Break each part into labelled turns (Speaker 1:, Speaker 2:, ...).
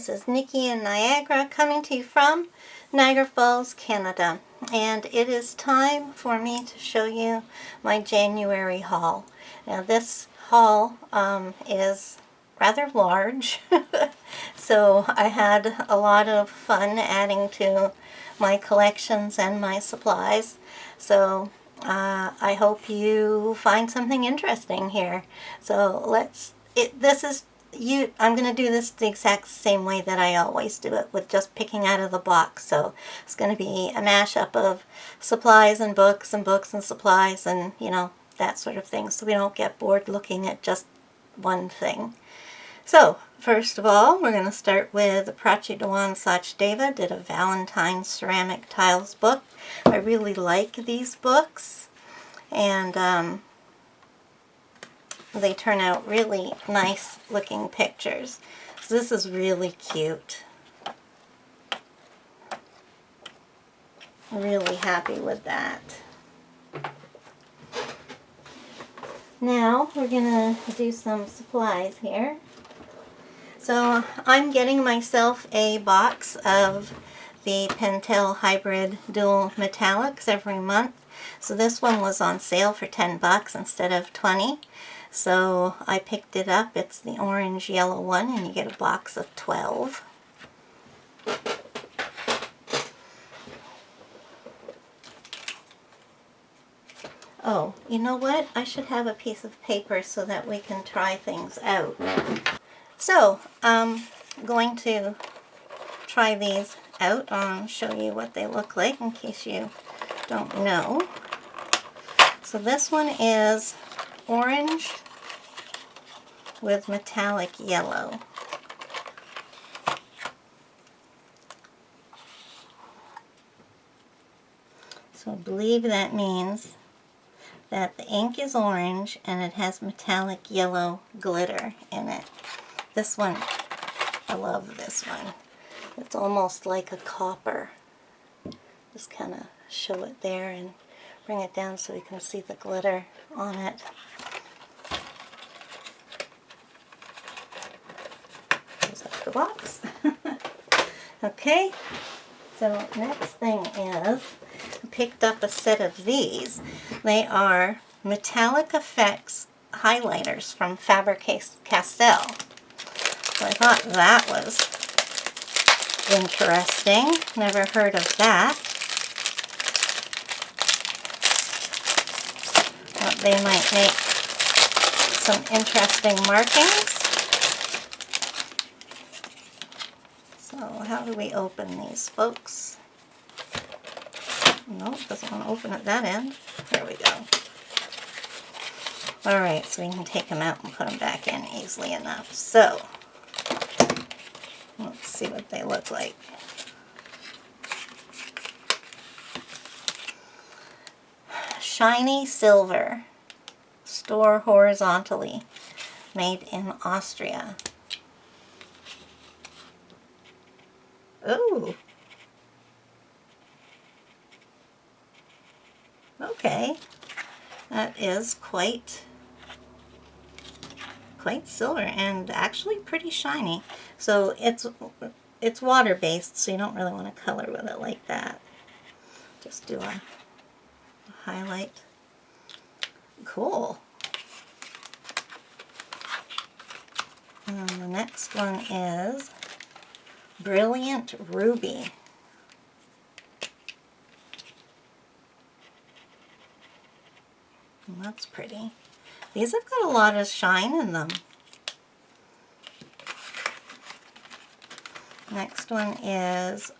Speaker 1: this is Nikki in Niagara coming to you from Niagara Falls, Canada. And it is time for me to show you my January haul. Now this haul is rather large, so I had a lot of fun adding to my collections and my supplies. So I hope you find something interesting here. So I'm going to do this the exact same way that I always do it, with just picking out of the box. So it's going to be a mashup of supplies and books and books and supplies and, you know, that sort of thing, so we don't get bored looking at just one thing. So, first of all, we're going to start with Prachi Dewan Sachdeva did a Valentine ceramic tiles book. I really like these books, and they turn out really nice looking pictures. So this is really cute. Really happy with that. Now we're going to do some supplies here. So I'm getting myself a box of the Pentel Hybrid Dual Metallics every month. So this one was on sale for 10 bucks instead of 20. So I picked it up. It's the orange yellow one, and you get a box of 12. Oh, you know what? I should have a piece of paper so that we can try things out. So, I'm going to try these out and show you what they look like in case you don't know. So this one is orange with metallic yellow. So I believe that means that the ink is orange and it has metallic yellow glitter in it. This one, I love this one. It's almost like a copper. Just kind of show it there and bring it down so you can see the glitter on it. Close up the box. Okay, so next thing is, I picked up a set of these. They are Metallic Effects highlighters from Faber Castell. So I thought that was interesting. Never heard of that. Thought they might make some interesting markings. So how do we open these, folks? Nope, doesn't want to open at that end. There we go. Alright, so we can take them out and put them back in easily enough. So, let's see what they look like. Shiny silver. Store horizontally. Made in Austria. Ooh. Okay. That is quite silver and actually pretty shiny. So it's water-based, so you don't really want to color with it like that. Just do a highlight. Cool. And the next one is Brilliant Ruby. And that's pretty. These have got a lot of shine in them. Next one is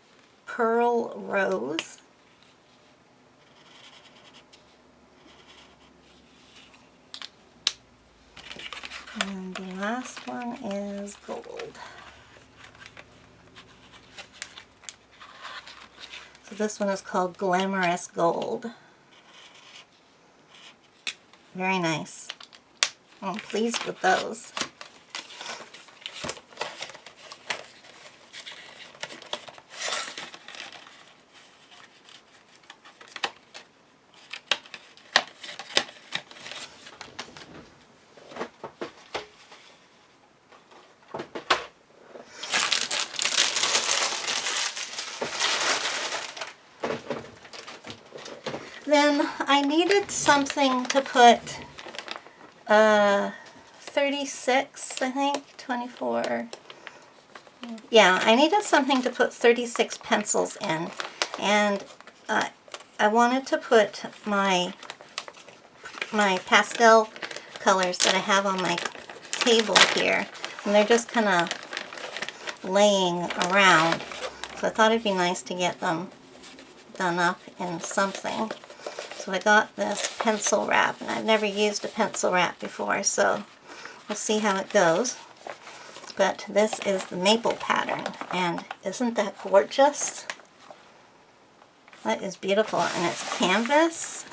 Speaker 1: Pearl Rose. And the last one is Gold. So this one is called Glamorous Gold. Very nice. I'm pleased with those. I needed something to put 36, I think, 24. Yeah, I needed something to put 36 pencils in, and I wanted to put my pastel colors that I have on my table here, and they're just kind of laying around, so I thought it'd be nice to get them done up in something. So I got this pencil wrap, and I've never used a pencil wrap before, so we'll see how it goes. But this is the maple pattern, and isn't that gorgeous? That is beautiful, and it's canvas,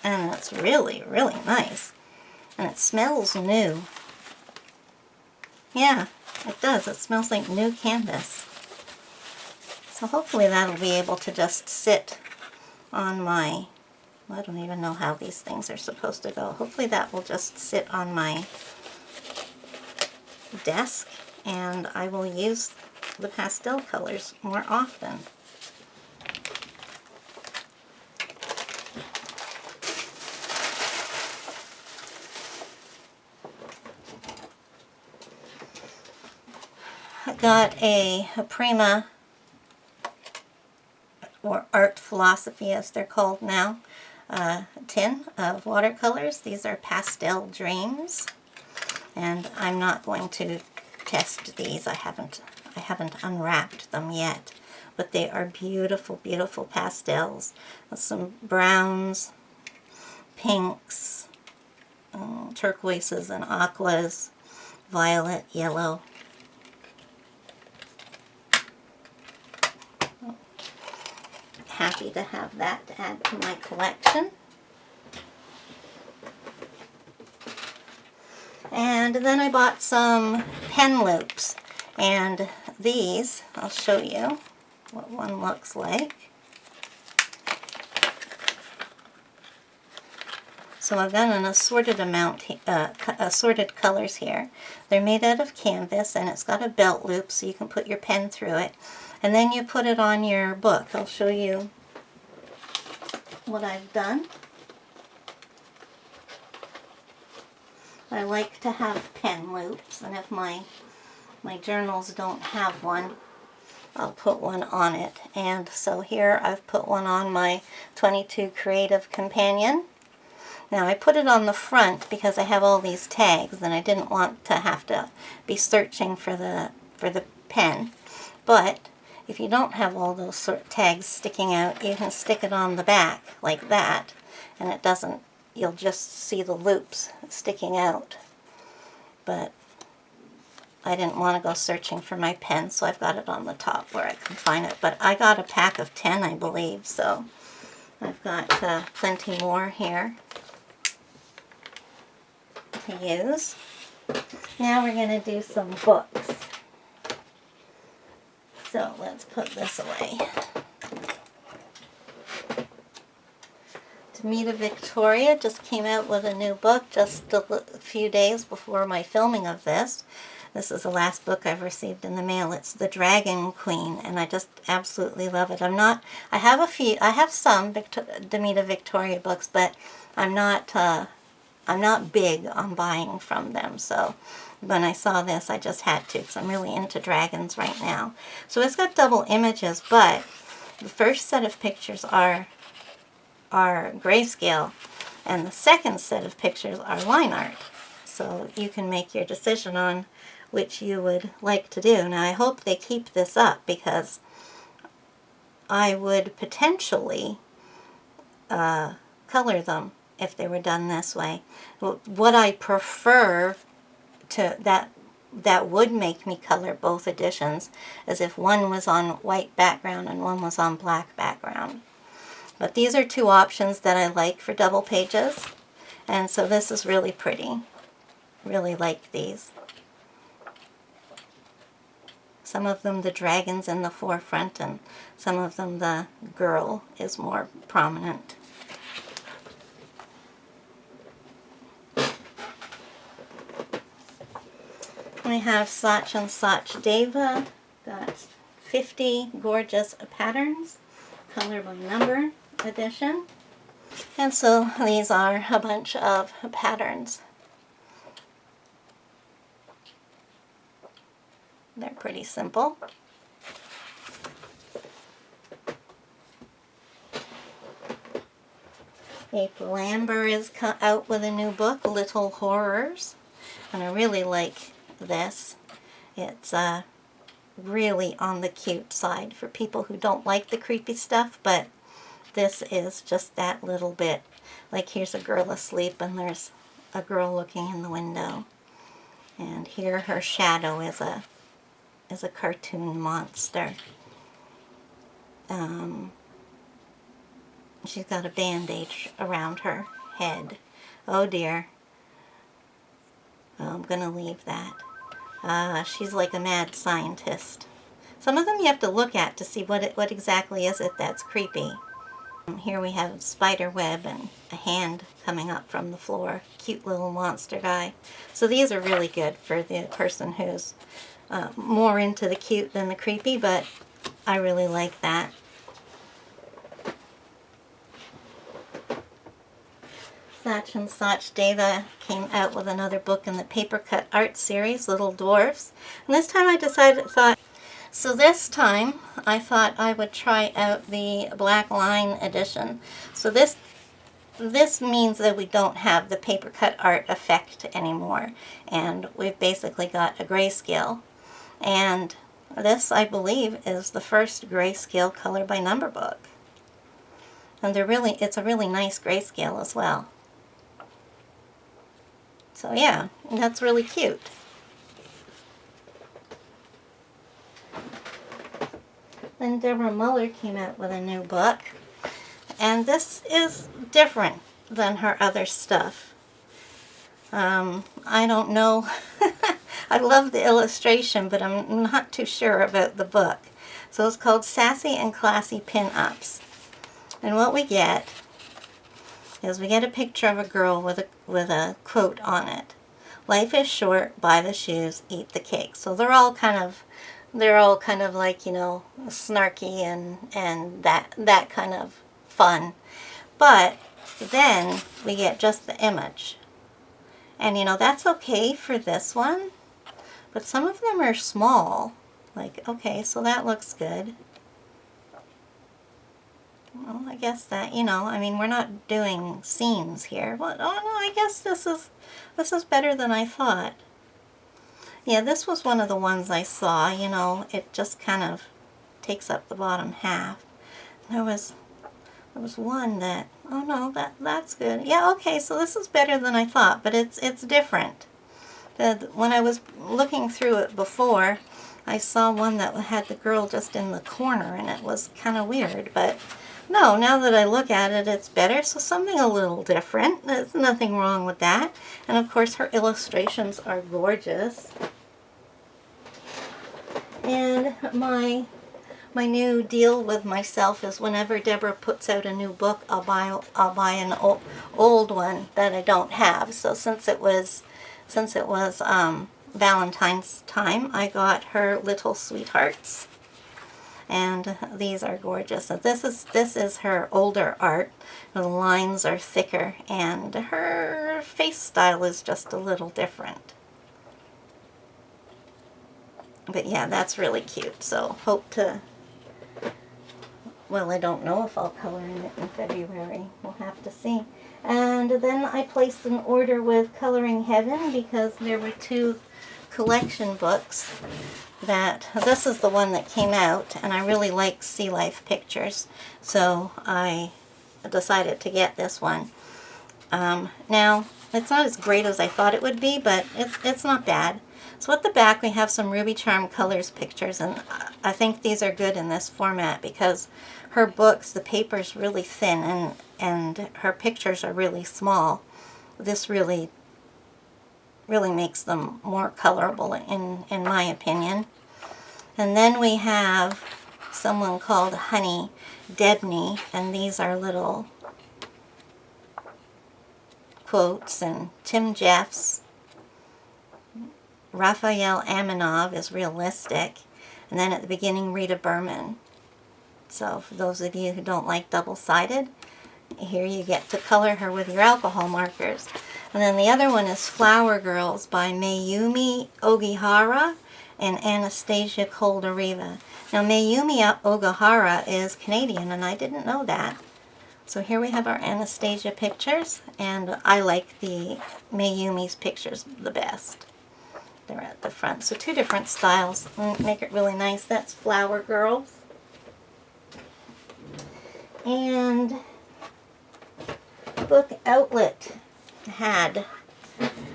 Speaker 1: and it's really, really nice. And it smells new. Yeah, it does. It smells like new canvas. So hopefully that'll be able to just sit on my, I don't even know how these things are supposed to go. Hopefully that will just sit on my desk, and I will use the pastel colors more often. I got a Prima, or Art Philosophy as they're called now, tin of watercolors. These are Pastel Dreams, and I'm not going to test these. I haven't unwrapped them yet, but they are beautiful, beautiful pastels with some browns, pinks, turquoises and aquas, violet, yellow. Happy to have that to add to my collection. And then I bought some pen loops, and these, I'll show you what one looks like. So I've got an assorted amount, assorted colors here. They're made out of canvas, and it's got a belt loop so you can put your pen through it. And then you put it on your book. I'll show you what I've done. I like to have pen loops, and if my journals don't have one, I'll put one on it. And so here I've put one on my 22 Creative Companion. Now I put it on the front because I have all these tags, and I didn't want to have to be searching for the pen. But if you don't have all those sort of tags sticking out, you can stick it on the back like that, and it doesn't, you'll just see the loops sticking out. But I didn't want to go searching for my pen, so I've got it on the top where I can find it. But I got a pack of 10, I believe, so I've got plenty more here to use. Now we're going to do some books. So let's put this away. Demita Victoria just came out with a new book just a few days before my filming of this. This is the last book I've received in the mail. It's The Dragon Queen, and I just absolutely love it. I have some Demita Victoria books, but I'm not big on buying from them, so when I saw this, I just had to, because I'm really into dragons right now. So it's got double images, but the first set of pictures are grayscale, and the second set of pictures are line art. So you can make your decision on which you would like to do. Now I hope they keep this up, because I would potentially color them if they were done this way. What I prefer to that would make me color both editions is if one was on white background and one was on black background. But these are two options that I like for double pages, and so this is really pretty. Really like these. Some of them the dragon's in the forefront, and some of them the girl is more prominent. We have Sach and Sach Deva, got 50 gorgeous patterns, color by number edition. And so these are a bunch of patterns. They're pretty simple. April Amber is out with a new book, Little Horrors, and I really like this. It's really on the cute side for people who don't like the creepy stuff, but this is just that little bit. Like, here's a girl asleep and there's a girl looking in the window, and here her shadow is a cartoon monster. She's got a bandage around her head. Oh dear. I'm gonna leave that. She's like a mad scientist. Some of them you have to look at to see what exactly is it that's creepy. Here we have spider web and a hand coming up from the floor. Cute little monster guy. So these are really good for the person who's more into the cute than the creepy, but I really like that. Such and Such Deva came out with another book in the paper cut art series, Little Dwarfs. And this time I this time I thought I would try out the black line edition. So this means that we don't have the paper cut art effect anymore, and we've basically got a grayscale. And this, I believe, is the first grayscale color by number book. And it's a really nice grayscale as well. So yeah, that's really cute. Then Deborah Muller came out with a new book, and this is different than her other stuff. I don't know. I love the illustration, but I'm not too sure about the book. So it's called Sassy and Classy Pin-Ups. And what we get is we get a picture of a girl with a quote on it. Life is short, buy the shoes, eat the cake. So they're all kind of like, you know, snarky and that kind of fun. But then we get just the image. And you know, that's okay for this one, but some of them are small. Like, okay, so that looks good. Well, I guess that, you know, I mean, we're not doing scenes here. But, oh no, I guess this is better than I thought. Yeah, this was one of the ones I saw, you know, it just kind of takes up the bottom half. There was one that, oh no, that's good. Yeah, okay, so this is better than I thought, but it's different. When I was looking through it before, I saw one that had the girl just in the corner, and it was kind of weird, but no, now that I look at it, it's better. So something a little different. There's nothing wrong with that. And of course, her illustrations are gorgeous. And my new deal with myself is whenever Deborah puts out a new book, I'll buy an old one that I don't have. So since it was Valentine's time, I got her Little Sweethearts. And these are gorgeous. So this is her older art. The lines are thicker, and her face style is just a little different. But yeah, that's really cute. So hope to, well, I don't know if I'll color in it in February. We'll have to see. And then I placed an order with Coloring Heaven because there were 2 collection books. This is the one that came out, and I really like sea life pictures, so I decided to get this one. Now, it's not as great as I thought it would be, but it's not bad. So at the back we have some Ruby Charm Colors pictures, and I think these are good in this format because her books, the paper's really thin, and her pictures are really small. This really makes them more colorable in my opinion. And then we have someone called Honey Debney, and these are little quotes, and Tim Jeffs. Raphael Aminov is realistic, and then at the beginning Rita Berman. So for those of you who don't like double-sided, here you get to color her with your alcohol markers. And then the other one is Flower Girls by Mayumi Ogihara and Anastasia Koldariva. Now Mayumi Ogihara is Canadian, and I didn't know that. So here we have our Anastasia pictures, and I like the Mayumi's pictures the best. They're at the front. So two different styles make it really nice. That's Flower Girls. And Book Outlet had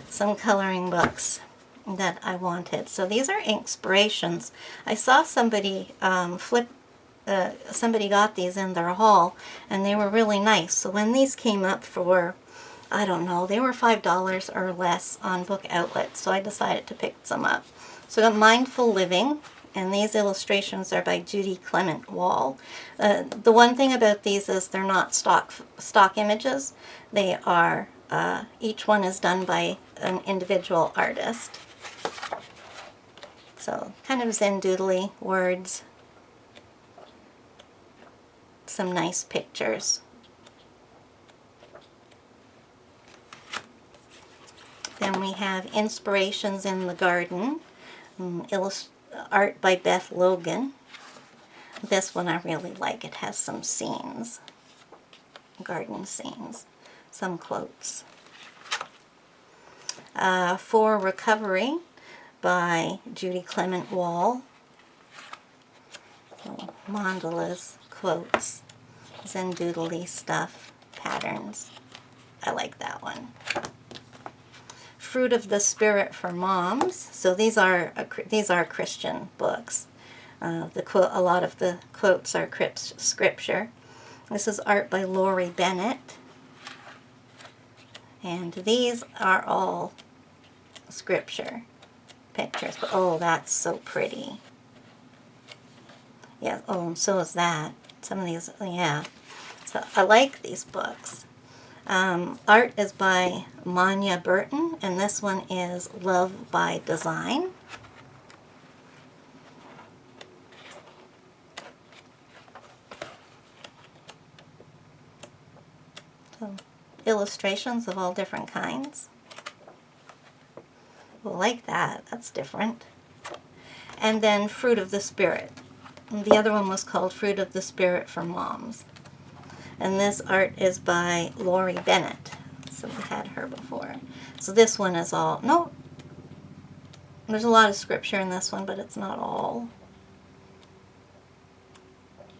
Speaker 1: some coloring books that I wanted. So these are inspirations. I saw somebody somebody got these in their haul, and they were really nice. So when these came up for, I don't know, they were $5 or less on Book Outlet, so I decided to pick some up. So I got Mindful Living, and these illustrations are by Judy Clement Wall. The one thing about these is they're not stock images. They are, each one is done by an individual artist. So kind of zen doodly words. Some nice pictures. Then we have Inspirations in the Garden, art by Beth Logan. This one I really like. It has some scenes, garden scenes, some quotes. For Recovery by Judy Clement Wall. Mandalas, quotes, zen doodly stuff, patterns. I like that one. Fruit of the Spirit for Moms. So these are Christian books. A lot of the quotes are scripture. This is art by Lori Bennett. And these are all scripture pictures. But oh, that's so pretty. Yeah, oh, and so is that. Some of these, yeah. So I like these books. Art is by Manya Burton, and this one is Love by Design. So, illustrations of all different kinds. I like that. That's different. And then Fruit of the Spirit. And the other one was called Fruit of the Spirit for Moms. And this art is by Lori Bennett. So we had her before. So this one is all, no, there's a lot of scripture in this one, but it's not all.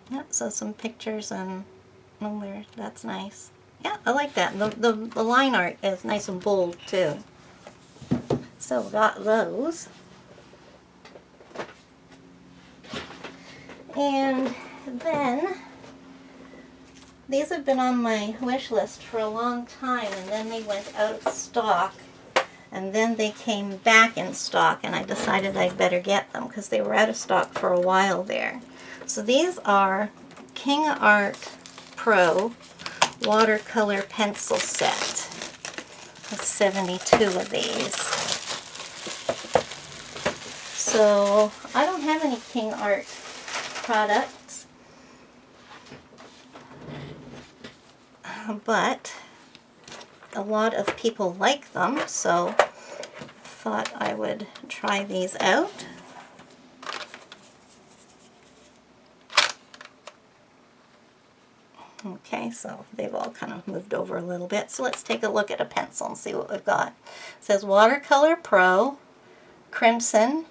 Speaker 1: Yeah, so some pictures and, oh, there, that's nice. Yeah, I like that. The line art is nice and bold too. So we got those. And then, these have been on my wish list for a long time, and then they went out of stock, and then they came back in stock, and I decided I'd better get them because they were out of stock for a while there. So these are KingArt Pro Watercolor Pencil Set. There's 72 of these. So I don't have any KingArt products, but a lot of people like them, so thought I would try these out. Okay, so they've all kind of moved over a little bit, so let's take a look at a pencil and see what we've got. It says Watercolor Pro Crimson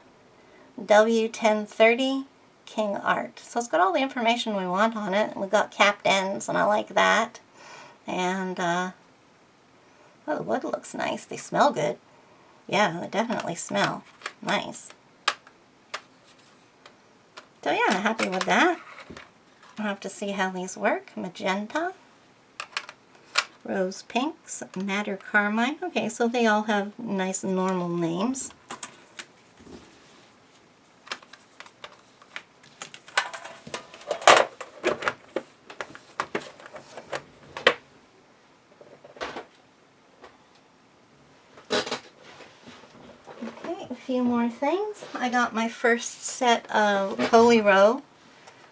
Speaker 1: W1030 KingArt. So it's got all the information we want on it. We've got capped ends, and I like that. And, oh, the wood looks nice. They smell good. Yeah, they definitely smell nice. So yeah, I'm happy with that. I'll have to see how these work. Magenta, Rose Pinks, Madder Carmine. Okay, so they all have nice normal names. Few more things. I got my first set of Poliro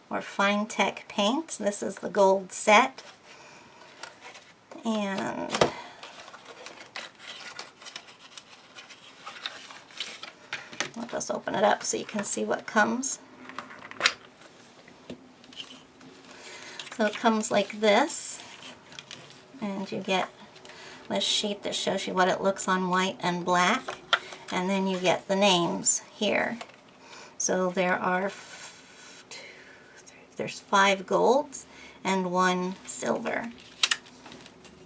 Speaker 1: or Fine Tech paints. This is the gold set. And I'll just open it up so you can see what comes. So it comes like this, and you get this sheet that shows you what it looks on white and black, and then you get the names here. So there are there's 5 golds and 1 silver.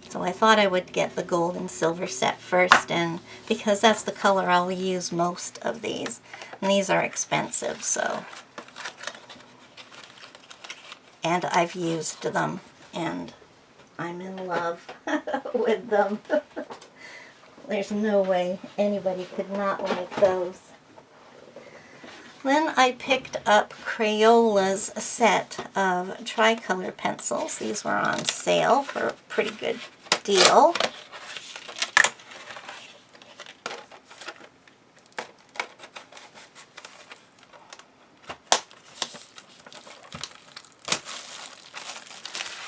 Speaker 1: So I thought I would get the gold and silver set first, and because that's the color I'll use most of these. And these are expensive, so. And I've used them, and I'm in love with them. There's no way anybody could not like those. Then I picked up Crayola's set of tricolor pencils. These were on sale for a pretty good deal.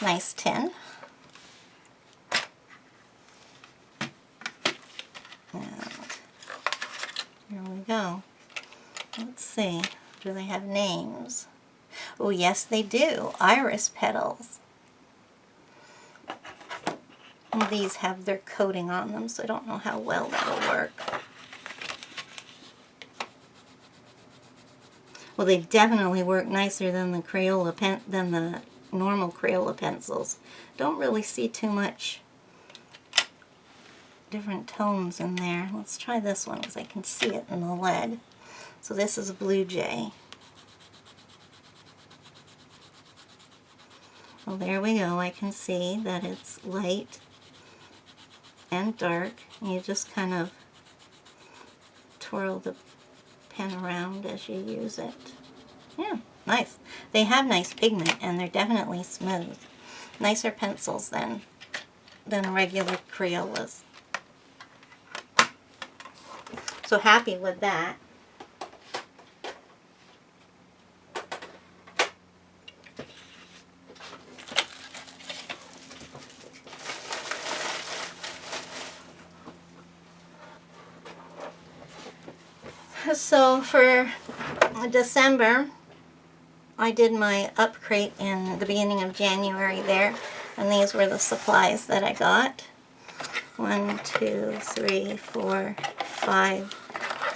Speaker 1: Nice tin. And here we go. Let's see, do they have names? Oh yes they do, iris petals. And these have their coating on them, so I don't know how well that'll work. Well, they definitely work nicer than the normal Crayola pencils. Don't really see too much different tones in there. Let's try this one because I can see it in the lead. So this is a Blue Jay. Well, there we go. I can see that it's light and dark. You just kind of twirl the pen around as you use it. Yeah, nice. They have nice pigment, and they're definitely smooth. Nicer pencils than regular Crayolas. So happy with that. So for December, I did my up crate in the beginning of January there, and these were the supplies that I got. 1, 2, 3, 4, 5,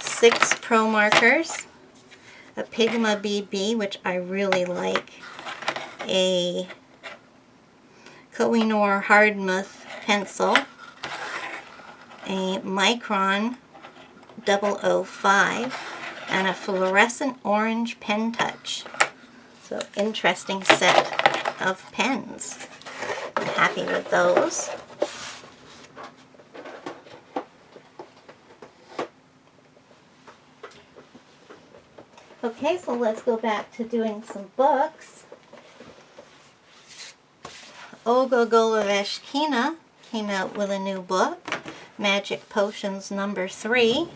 Speaker 1: 6 pro markers, a Pigma BB, which I really like, a Koh-i-Noor Hardtmuth pencil, a Micron 005, and a fluorescent orange pen touch. So interesting set of pens. I'm happy with those. Okay, so let's go back to doing some books. Olga Goloveshkina came out with a new book, Magic Potions number 3,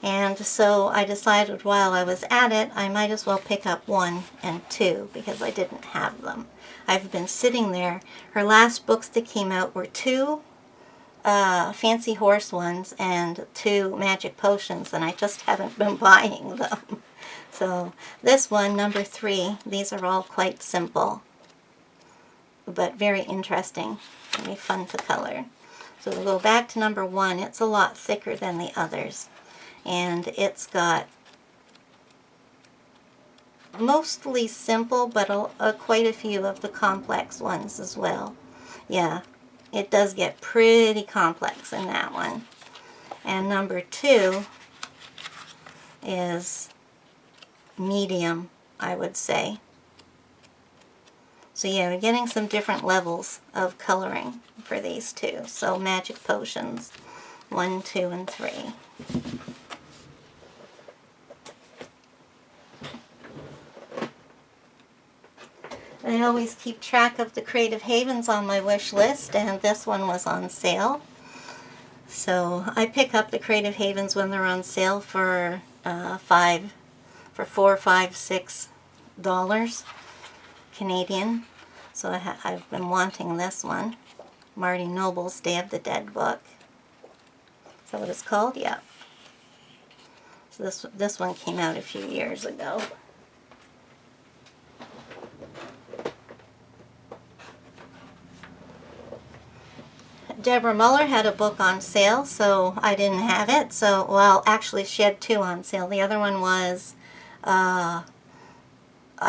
Speaker 1: and so I decided while I was at it I might as well pick up 1 and 2 because I didn't have them. I've been sitting there. Her last books that came out were 2 Fancy Horse ones and 2 Magic Potions, and I just haven't been buying them. So this one, number 3, these are all quite simple but very interesting, very fun to color. So we'll go back to number 1. It's a lot thicker than the others, and it's got mostly simple, but quite a few of the complex ones as well. Yeah, it does get pretty complex in that one. And number 2 is medium, I would say. So yeah, we're getting some different levels of coloring for these 2. So Magic Potions 1, 2, and 3. I always keep track of the Creative Havens on my wish list, and this one was on sale. So I pick up the Creative Havens when they're on sale for $4, $5, $6 Canadian. So I've been wanting this one. Marty Noble's Day of the Dead book. Is that what it's called? Yeah. So this one came out a few years ago. Deborah Muller had a book on sale, so I didn't have it. So, well, actually she had two on sale. The other one was, I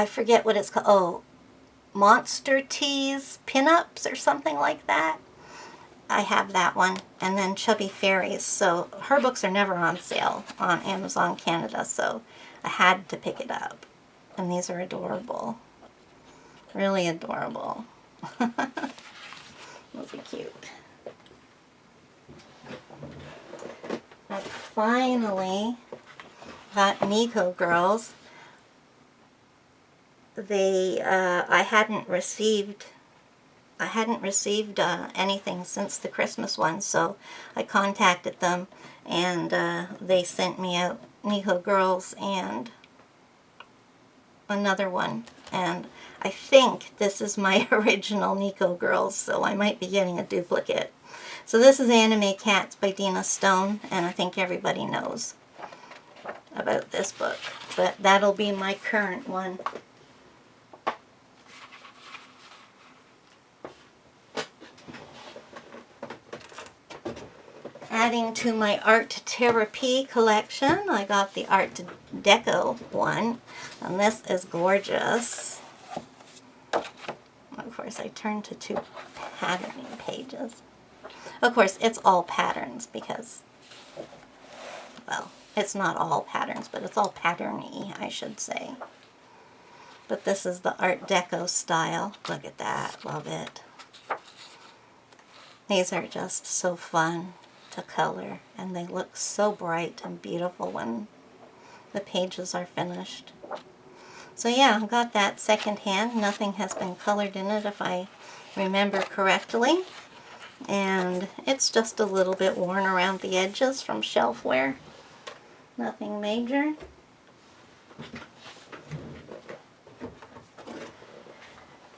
Speaker 1: forget what it's called. Oh, Monster Teas Pinups or something like that. I have that one. And then Chubby Fairies. So her books are never on sale on Amazon Canada, so I had to pick it up. And these are adorable. Really adorable. Those are cute. I finally got Nico Girls. I hadn't received anything since the Christmas one, so I contacted them, and they sent me out Nico Girls and another one, and I think this is my original Nico Girls, so I might be getting a duplicate. So this is Anime Cats by Dina Stone, and I think everybody knows about this book, but that'll be my current one. Adding to my art therapy collection, I got the Art Deco one, and this is gorgeous. Of course, I turned to two patterning pages. Of course, it's all patterns because, well, it's not all patterns, but it's all pattern-y, I should say. But this is the Art Deco style. Look at that. Love it. These are just so fun to color, and they look so bright and beautiful when the pages are finished. So yeah, I got that secondhand. Nothing has been colored in it if I remember correctly. And it's just a little bit worn around the edges from shelf wear. Nothing major.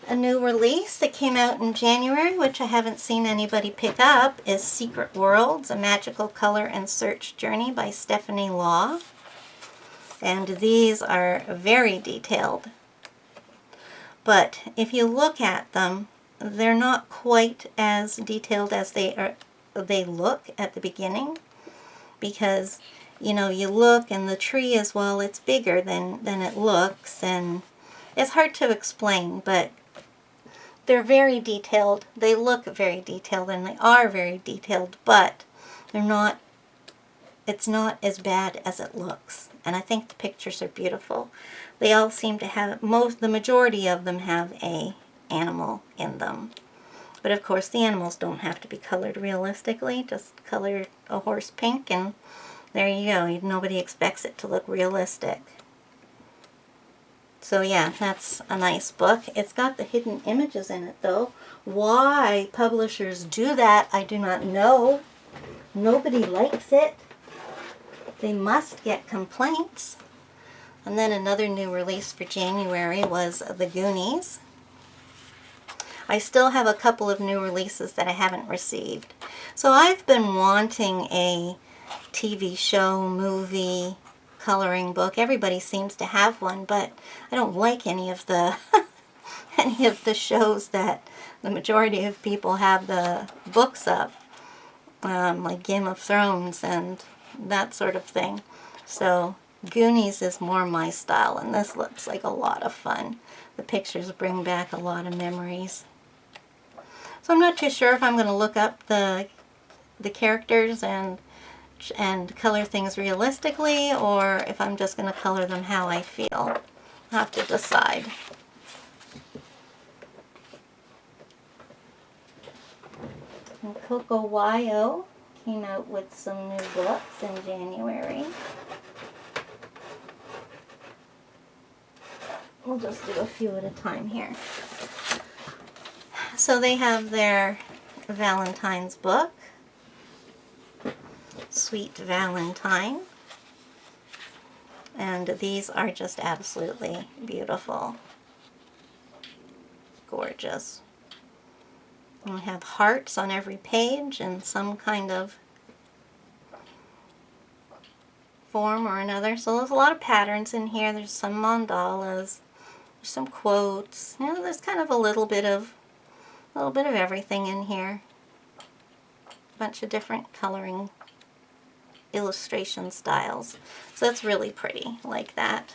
Speaker 1: A new release that came out in January, which I haven't seen anybody pick up, is Secret Worlds, A Magical Color and Search Journey by Stephanie Law. And these are very detailed. But if you look at them, they're not quite as detailed as they look at the beginning, because you know, you look and the tree is, well, it's bigger than it looks, and it's hard to explain, but they're very detailed. They look very detailed and they are very detailed, but they're not, it's not as bad as it looks. And I think the pictures are beautiful. They all seem to have, the majority of them have a animal in them. But of course the animals don't have to be colored realistically. Just color a horse pink and there you go. Nobody expects it to look realistic. So yeah, that's a nice book. It's got the hidden images in it though. Why publishers do that, I do not know. Nobody likes it. They must get complaints. And then another new release for January was The Goonies. I still have a couple of new releases that I haven't received. So I've been wanting a TV show, movie, coloring book. Everybody seems to have one, but I don't like any of the any of the shows that the majority of people have the books of, like Game of Thrones and that sort of thing. So Goonies is more my style, and this looks like a lot of fun. The pictures bring back a lot of memories. So I'm not too sure if I'm going to look up the characters and color things realistically, or if I'm just going to color them how I feel. I'll have to decide. And Coco Wayo came out with some new books in January. We'll just do a few at a time here. So they have their Valentine's book, Sweet Valentine, and these are just absolutely beautiful, gorgeous. I have hearts on every page in some kind of form or another. So there's a lot of patterns in here. There's some mandalas, there's some quotes. You know, there's kind of a little bit of everything in here. A bunch of different coloring illustration styles. So that's really pretty, like that.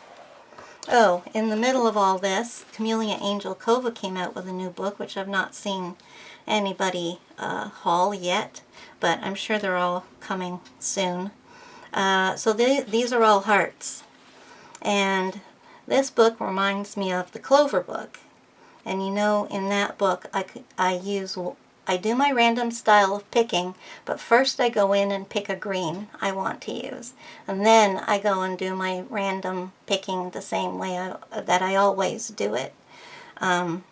Speaker 1: Oh, in the middle of all this, Camellia Angel Kova came out with a new book, which I've not seen anybody haul yet, but I'm sure they're all coming soon. So these are all hearts. And this book reminds me of the Clover book. And you know, in that book, I do my random style of picking, but first I go in and pick a green I want to use. And then I go and do my random picking the same way that I always do it. And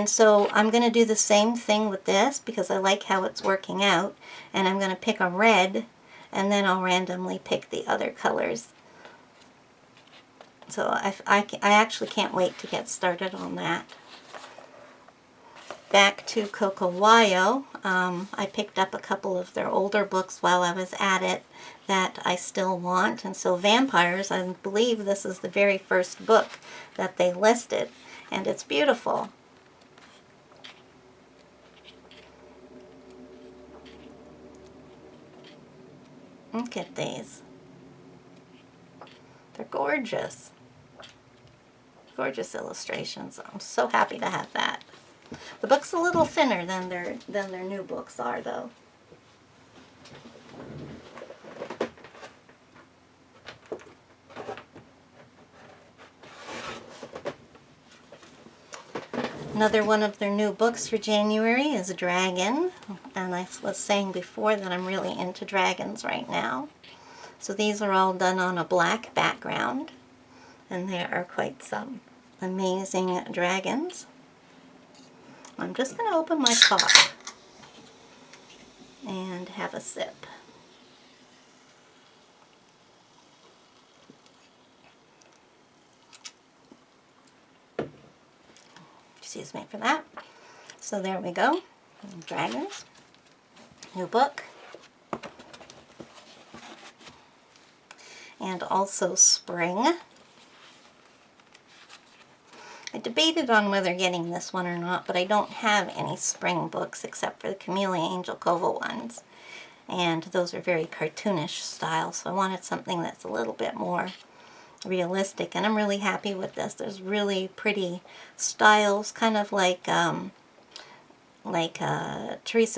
Speaker 1: so I'm going to do the same thing with this because I like how it's working out. And I'm going to pick a red, and then I'll randomly pick the other colors. So I actually can't wait to get started on that. Back to Kawaii, I picked up a couple of their older books while I was at it that I still want. And so Vampires, I believe this is the very first book that they listed. And it's beautiful. Look at these. They're gorgeous. Gorgeous illustrations. I'm so happy to have that. The book's a little thinner than their new books are, though. Another one of their new books for January is Dragon, and I was saying before that I'm really into dragons right now. So these are all done on a black background, and there are quite some amazing dragons. I'm just going to open my pop and have a sip. Excuse me for that. So there we go. Dragons. New book. And also Spring. I debated on whether getting this one or not, but I don't have any spring books except for the Camellia Angel Kova ones. And those are very cartoonish style, so I wanted something that's a little bit more realistic. And I'm really happy with this. There's really pretty styles, kind of like Teresa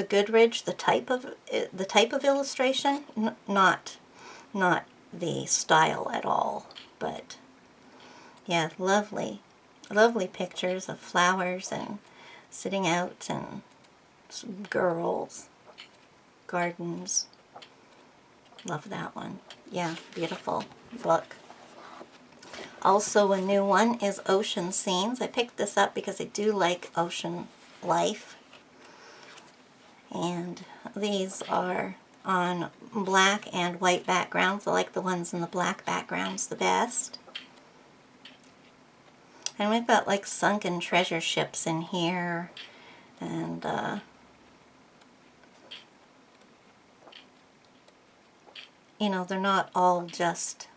Speaker 1: Goodridge, the type of illustration, not the style at all, but yeah, lovely pictures of flowers and sitting out and girls, gardens. Love that one. Yeah, beautiful book. Also a new one is Ocean Scenes. I picked this up because I do like ocean life. And these are on black and white backgrounds. I like the ones in the black backgrounds the best. And we've got like sunken treasure ships in here, and you know, they're not all just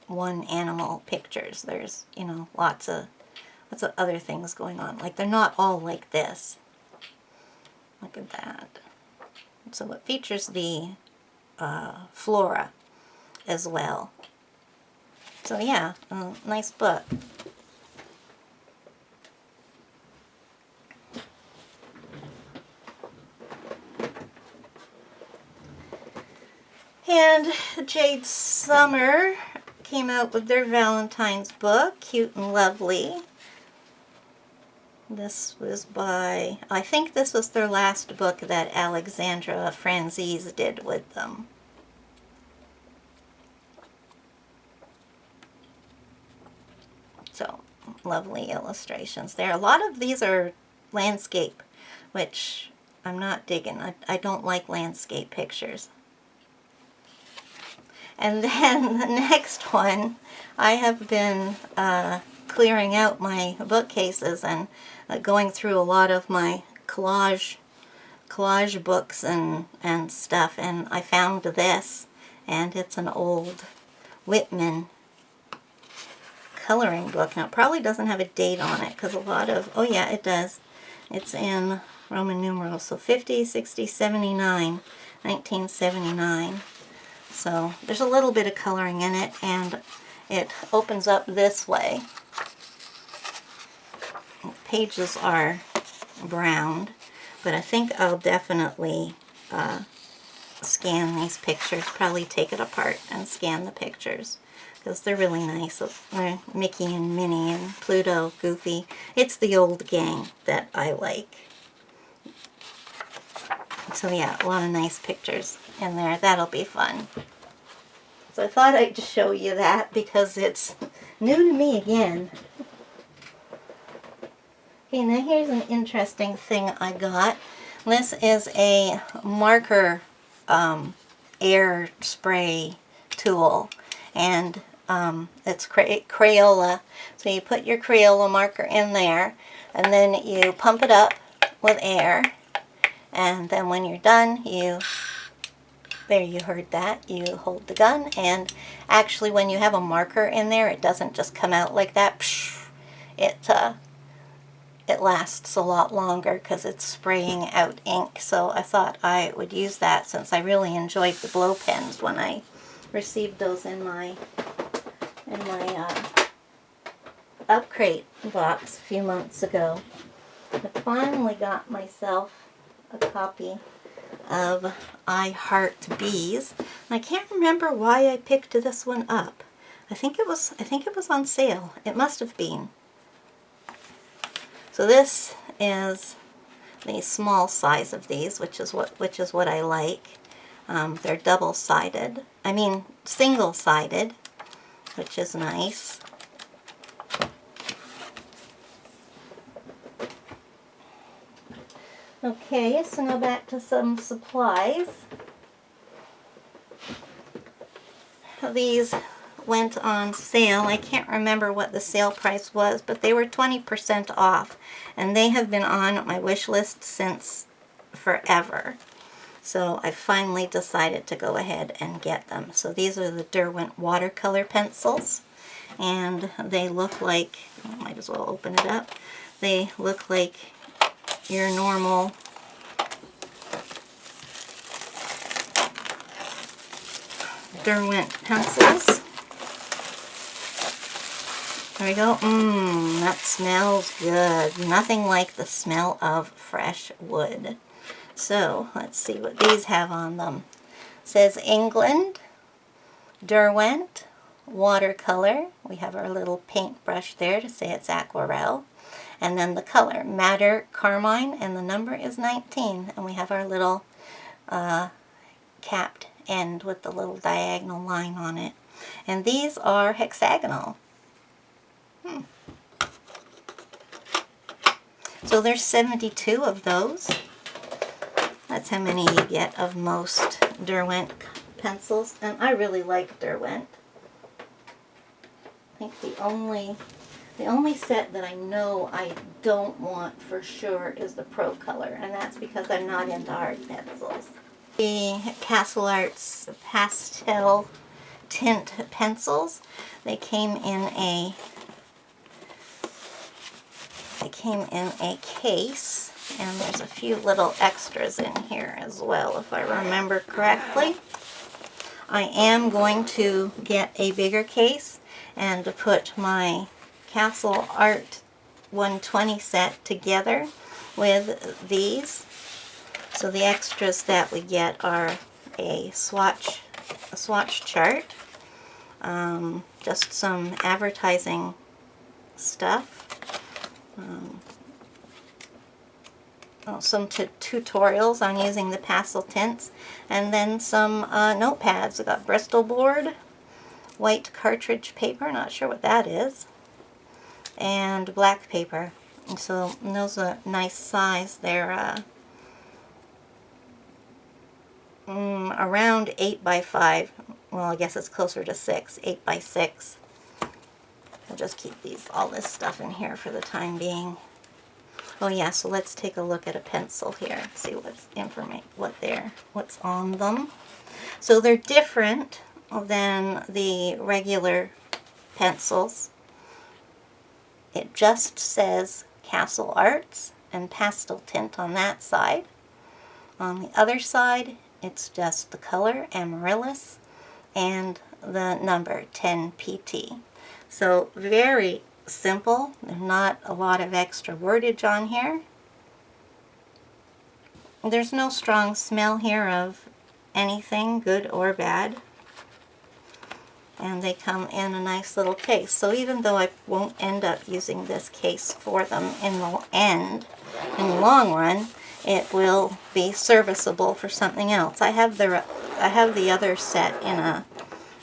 Speaker 1: one animal pictures. There's, you know, lots of other things going on. Like, they're not all like this. Look at that. So it features the flora as well. So yeah, nice book. And Jade Summer came out with their Valentine's book, Cute and Lovely. This was by, I think this was their last book that Alexandra Franzis did with them. So, lovely illustrations there. A lot of these are landscape, which I'm not digging. I don't like landscape pictures. And then the next one, I have been clearing out my bookcases and going through a lot of my collage collage books and stuff, and I found this, and it's an old Whitman coloring book. Now, it probably doesn't have a date on it, because a lot of, oh yeah, it does. It's in Roman numerals, so 50, 60, 79, 1979. So there's a little bit of coloring in it, and it opens up this way. The pages are browned, but I think I'll definitely scan these pictures, probably take it apart and scan the pictures, because they're really nice. They're Mickey and Minnie and Pluto, Goofy. It's the old gang that I like. So yeah, a lot of nice pictures in there. That'll be fun. So I thought I'd just show you that because it's new to me again. Okay, now here's an interesting thing I got. This is a marker air spray tool, and it's Crayola. So you put your Crayola marker in there, and then you pump it up with air, and then when you're done, there, you heard that, you hold the gun, and actually when you have a marker in there, it doesn't just come out like that. It lasts a lot longer because it's spraying out ink. So I thought I would use that, since I really enjoyed the blow pens when I received those in my up crate box a few months ago. I finally got myself a copy of I Heart Bees. And I can't remember why I picked this one up. I think it was on sale. It must have been. So this is the small size of these, which is what I like. They're double-sided. I mean single-sided, which is nice. Okay, so now back to some supplies. These went on sale. I can't remember what the sale price was, but they were 20% off, and they have been on my wish list since forever. So I finally decided to go ahead and get them. So these are the Derwent watercolor pencils, and they look like, I might as well open it up, they look like your normal Derwent pencils. There we go. That smells good. Nothing like the smell of fresh wood. So let's see what these have on them. It says England, Derwent, watercolor. We have our little paintbrush there to say it's aquarelle. And then the color, Madder Carmine, and the number is 19. And we have our little capped end with the little diagonal line on it. And these are hexagonal. So there's 72 of those. That's how many you get of most Derwent pencils. And I really like Derwent. I think the only set that I know I don't want for sure is the Pro Color, and that's because I'm not into art pencils. The CastellArts Pastel Tint pencils, they came in a case, and there's a few little extras in here as well, if I remember correctly. I am going to get a bigger case and to put my CastellArt 120 set together with these. So the extras that we get are a swatch chart, just some advertising stuff, some tutorials on using the pastel tints, and then some notepads. We got Bristol board, white cartridge paper, not sure what that is, and black paper. And so those are nice size. They're around 8 by 5. Well, I guess it's closer to 6. 8 by 6. I'll just keep all this stuff in here for the time being. Oh yeah, so let's take a look at a pencil here. See what's on them. So they're different than the regular pencils. It just says Castle Arts and Pastel Tint on that side. On the other side, it's just the color Amaryllis and the number 10 PT. So very simple. There's not a lot of extra wordage on here. There's no strong smell here of anything, good or bad. And they come in a nice little case. So even though I won't end up using this case for them in the long run, it will be serviceable for something else. I have the other set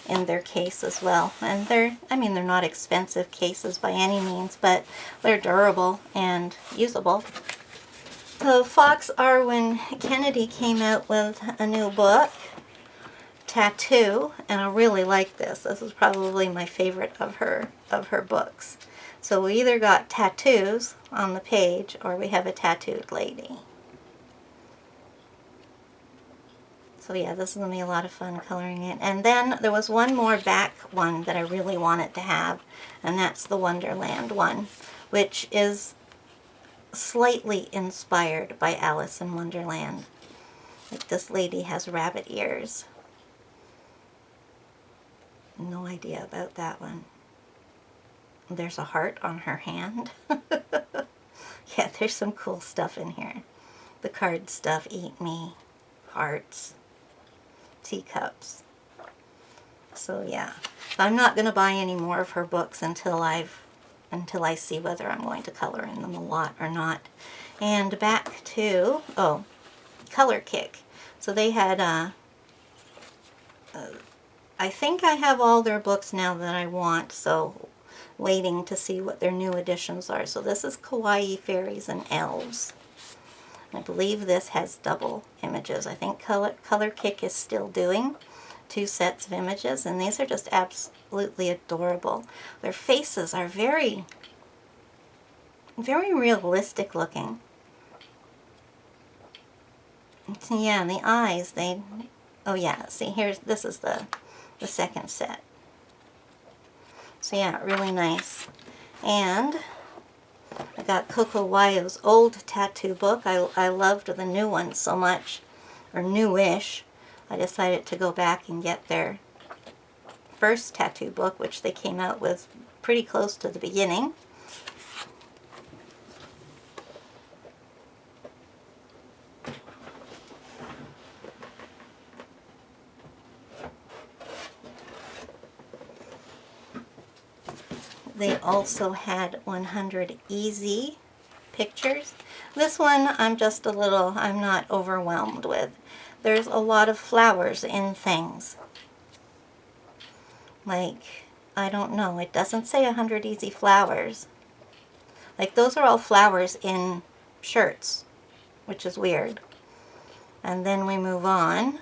Speaker 1: in their case as well, and they're not expensive cases by any means, but they're durable and usable. So Fox Arwen Kennedy came out with a new book, Tattoo, and I really like this. This is probably my favorite of her books. So we either got tattoos on the page or we have a tattooed lady. So yeah, this is going to be a lot of fun coloring it. And then there was one more back one that I really wanted to have, and that's the Wonderland one, which is slightly inspired by Alice in Wonderland. Like, this lady has rabbit ears. No idea about that one. There's a heart on her hand. Yeah, there's some cool stuff in here. The card stuff, Eat Me, hearts, teacups. So yeah, I'm not going to buy any more of her books until I see whether I'm going to color in them a lot or not. And back to, Color Kick. So they had, I think I have all their books now that I want, so waiting to see what their new editions are. So this is Kawaii, Fairies, and Elves. I believe this has double images. I think Color Kick is still doing 2 sets of images, and these are just absolutely adorable. Their faces are very, very realistic looking. So yeah, the eyes, oh yeah, see this is the second set. So yeah, really nice. And I got Coco Wyo's old tattoo book. I loved the new one so much, or newish. I decided to go back and get their first tattoo book, which they came out with pretty close to the beginning. They also had 100 easy pictures. This one I'm not overwhelmed with. There's a lot of flowers in things. Like, I don't know, it doesn't say 100 easy flowers. Like, those are all flowers in shirts, which is weird. And then we move on,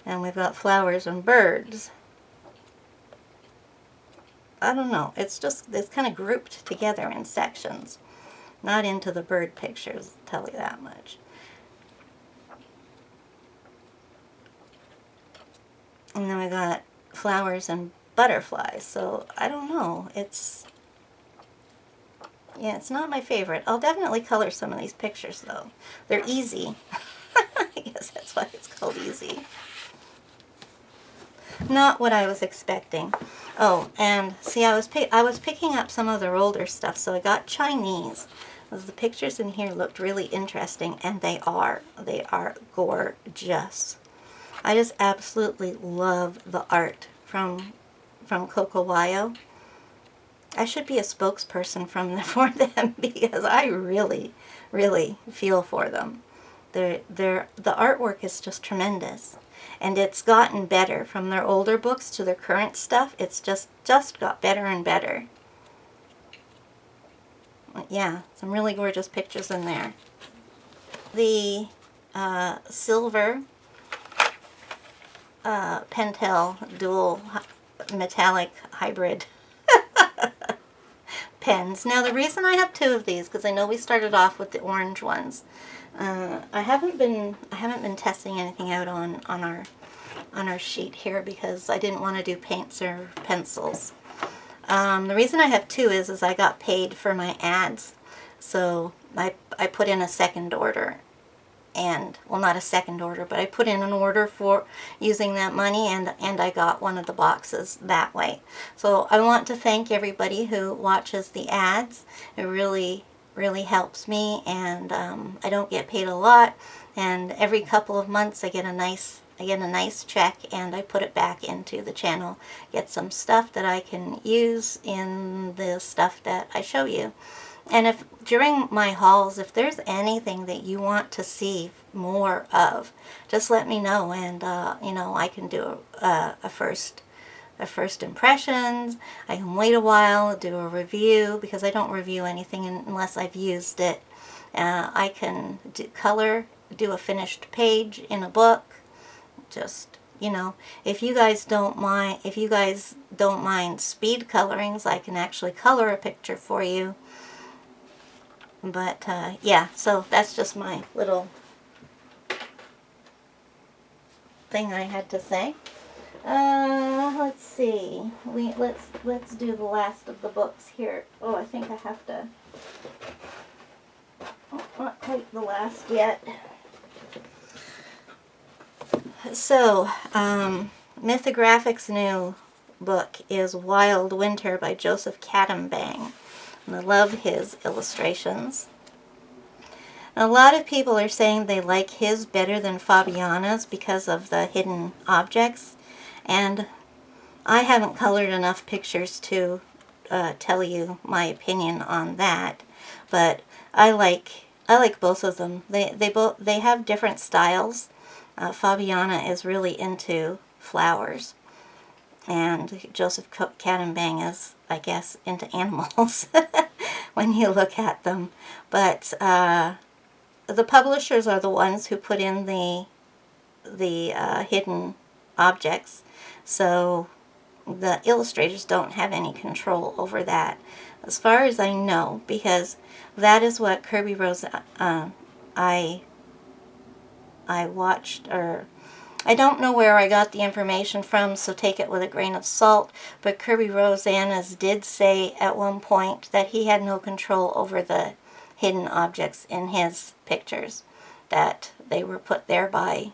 Speaker 1: and we've got flowers and birds. I don't know, it's kind of grouped together in sections. Not into the bird pictures, I'll tell you that much. And then we got flowers and butterflies, so I don't know, it's not my favorite. I'll definitely color some of these pictures though. They're easy. I guess that's why it's called easy. Not what I was expecting. Oh, and see, I was picking up some of their older stuff, so I got Chinese. The pictures in here looked really interesting, and they are gorgeous. I just absolutely love the art from Coco Wyo. I should be a spokesperson for them because I really, really feel for them. The artwork is just tremendous. And it's gotten better from their older books to their current stuff. It's just got better and better. Yeah, some really gorgeous pictures in there. The silver Pentel dual metallic hybrid pens. Now the reason I have two of these, because I know we started off with the orange ones. I haven't been testing anything out on our sheet here because I didn't want to do paints or pencils. The reason I have two is I got paid for my ads, so I put in a second order. And, well, not a second order, but I put in an order for using that money, and I got one of the boxes that way. So I want to thank everybody who watches the ads. It really, really helps me, and I don't get paid a lot, and every couple of months I get a nice check, and I put it back into the channel, get some stuff that I can use in the stuff that I show you. And if during my hauls, if there's anything that you want to see more of, just let me know, and you know, I can do a first impressions. I can wait a while, do a review, because I don't review anything unless I've used it. I can do a finished page in a book. Just, you know, if you guys don't mind speed colorings, I can actually color a picture for you. But, yeah, so that's just my little thing I had to say. Let's see. Let's do the last of the books here. Oh, I think I have to. Oh, not quite the last yet. So, Mythographics' new book is Wild Winter by Joseph Cadombang. And I love his illustrations. A lot of people are saying they like his better than Fabiana's because of the hidden objects, and I haven't colored enough pictures to tell you my opinion on that. But I like both of them. They have different styles. Fabiana is really into flowers, and Joseph Cadombang is, I guess, into animals when you look at them. But the publishers are the ones who put in the hidden objects, so the illustrators don't have any control over that, as far as I know, because that is what Kirby Rose I watched, or I don't know where I got the information from, so take it with a grain of salt, but Kirby Rosanas did say at one point that he had no control over the hidden objects in his pictures, that they were put there by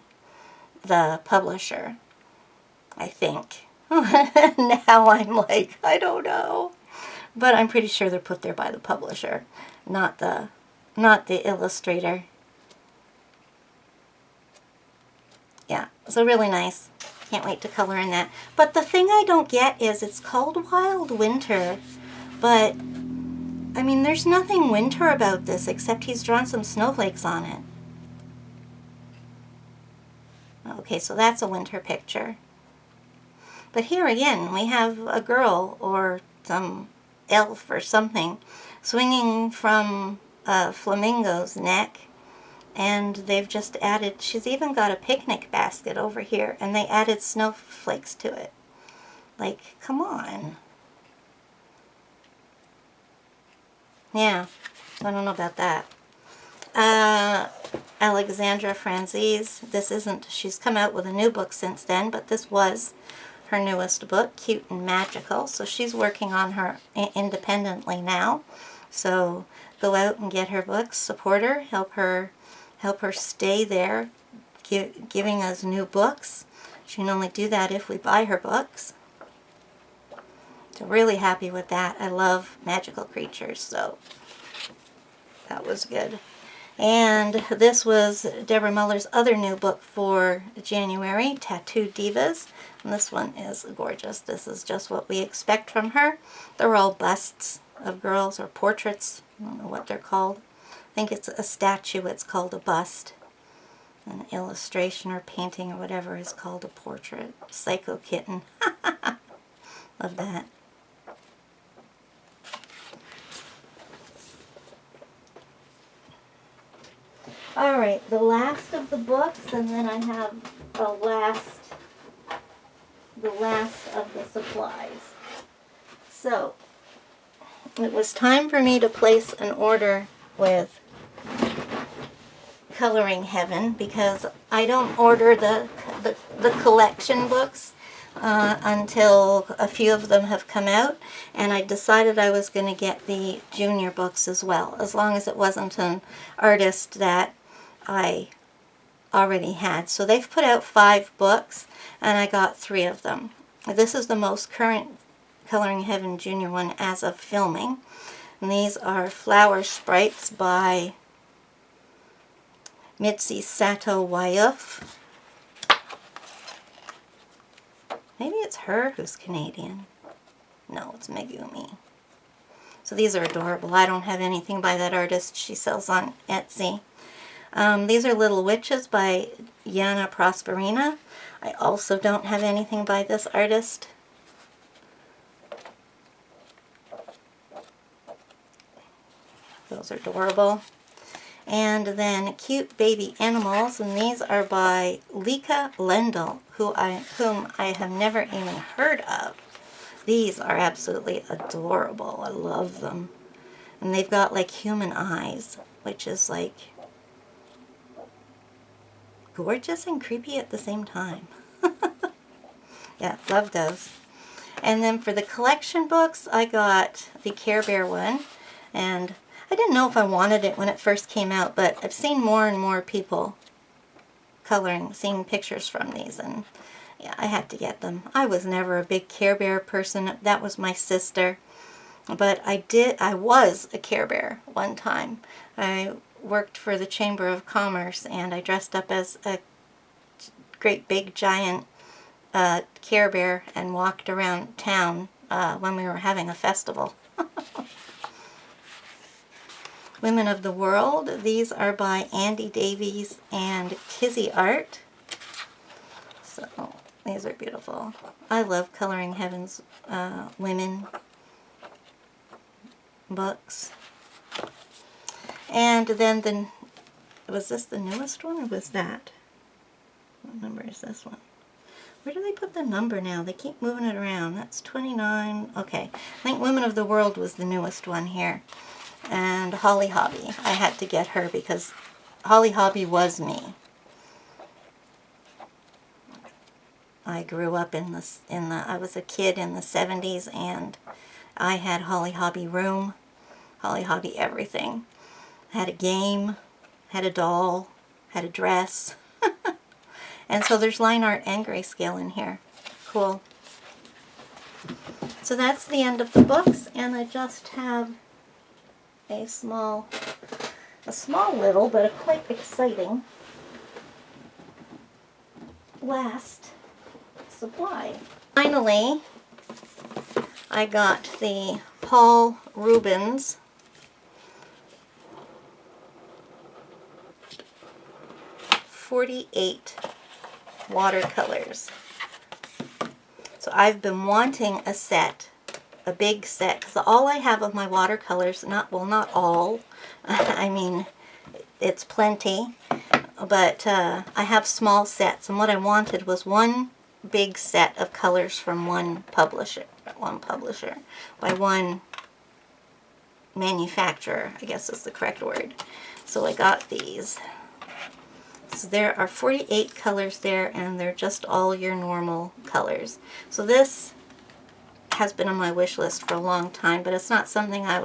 Speaker 1: the publisher, I think. Now I'm like, I don't know. But I'm pretty sure they're put there by the publisher, not the illustrator. Yeah, so really nice. Can't wait to color in that. But the thing I don't get is it's called Wild Winter, but I mean, there's nothing winter about this except he's drawn some snowflakes on it. Okay, so that's a winter picture. But here again, we have a girl or some elf or something swinging from a flamingo's neck. And they've just added, she's even got a picnic basket over here, and they added snowflakes to it. Like, come on. Yeah, I don't know about that. Alexandra Franzis, she's come out with a new book since then, but this was her newest book, Cute and Magical. So she's working on her independently now. So go out and get her books, support her, help her stay there, giving us new books. She can only do that if we buy her books. So really happy with that. I love magical creatures, so that was good. And this was Deborah Muller's other new book for January, Tattoo Divas. And this one is gorgeous. This is just what we expect from her. They're all busts of girls, or portraits. I don't know what they're called. I think it's a statue, it's called a bust. An illustration or painting or whatever is called a portrait. Psycho Kitten. Love that. Alright, the last of the books, and then I have the last of the supplies. So, it was time for me to place an order with Coloring Heaven, because I don't order the collection books until a few of them have come out, and I decided I was going to get the junior books as well, as long as it wasn't an artist that I already had. So they've put out 5 books, and I got 3 of them. This is the most current Coloring Heaven junior one as of filming, and these are Flower Sprites by Mitzi Sato Wayuf. Maybe it's her who's Canadian. No, it's Megumi. So these are adorable. I don't have anything by that artist. She sells on Etsy. These are Little Witches by Yana Prosperina. I also don't have anything by this artist. Those are adorable. And then Cute Baby Animals, and these are by Lika Lendl, whom I have never even heard of. These are absolutely adorable. I love them. And they've got like human eyes, which is like gorgeous and creepy at the same time. Yeah, love those. And then for the collection books, I got the Care Bear one, and I didn't know if I wanted it when it first came out, but I've seen more and more people seeing pictures from these, and yeah, I had to get them. I was never a big Care Bear person. That was my sister. But I was a Care Bear one time. I worked for the Chamber of Commerce, and I dressed up as a great big giant Care Bear and walked around town when we were having a festival. Women of the World. These are by Andy Davies and Kizzy Art. So these are beautiful. I love Coloring Heaven's women books. And then was this the newest one, or was that? What number is this one? Where do they put the number now? They keep moving it around. That's 29. Okay. I think Women of the World was the newest one here. And Holly Hobby. I had to get her because Holly Hobby was me. I grew up I was a kid in the 70s, and I had Holly Hobby room, Holly Hobby everything. Had a game, had a doll, had a dress. And so there's line art and grayscale in here. Cool. So that's the end of the books, and I just have a small little, but a quite exciting last supply. Finally, I got the Paul Rubins '48 watercolors. So I've been wanting a set, a big set, because all I have of my watercolors, not all, I mean, it's plenty, but I have small sets, and what I wanted was one big set of colors from one publisher, by one manufacturer, I guess is the correct word. So I got these. So there are 48 colors there, and they're just all your normal colors. So this has been on my wish list for a long time, but it's not something I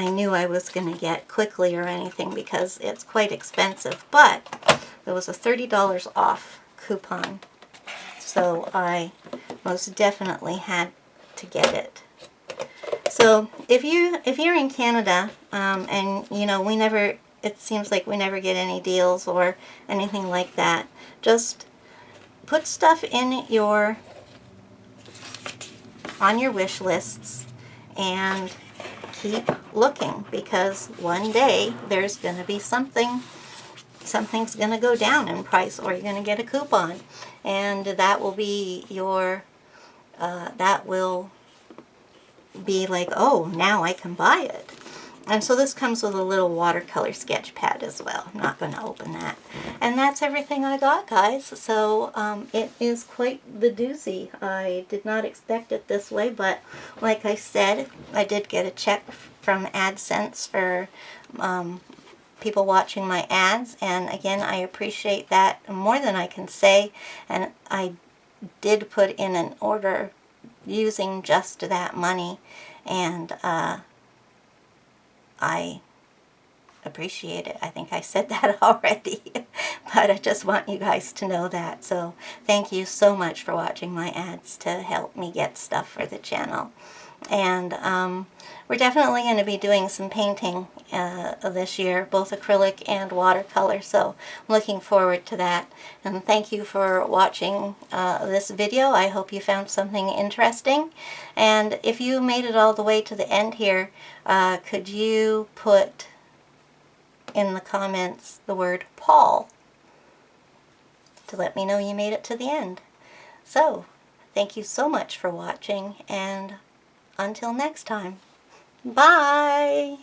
Speaker 1: knew I was going to get quickly or anything, because it's quite expensive. But there was a $30 off coupon, so I most definitely had to get it. So if you're in Canada, and you know, it seems like we never get any deals or anything like that, just put stuff on your wish lists and keep looking, because one day there's going to be something's going to go down in price, or you're going to get a coupon, and that will be like, oh, now I can buy it. And so this comes with a little watercolor sketch pad as well. I'm not going to open that. And that's everything I got, guys. So it is quite the doozy. I did not expect it this way, but like I said, I did get a check from AdSense for people watching my ads. And again, I appreciate that more than I can say. And I did put in an order using just that money. And I appreciate it. I think I said that already, but I just want you guys to know that. So thank you so much for watching my ads to help me get stuff for the channel. And we're definitely going to be doing some painting this year, both acrylic and watercolor, so I'm looking forward to that. And thank you for watching this video. I hope you found something interesting. And if you made it all the way to the end here, could you put in the comments the word Paul to let me know you made it to the end. So, thank you so much for watching, and until next time, bye!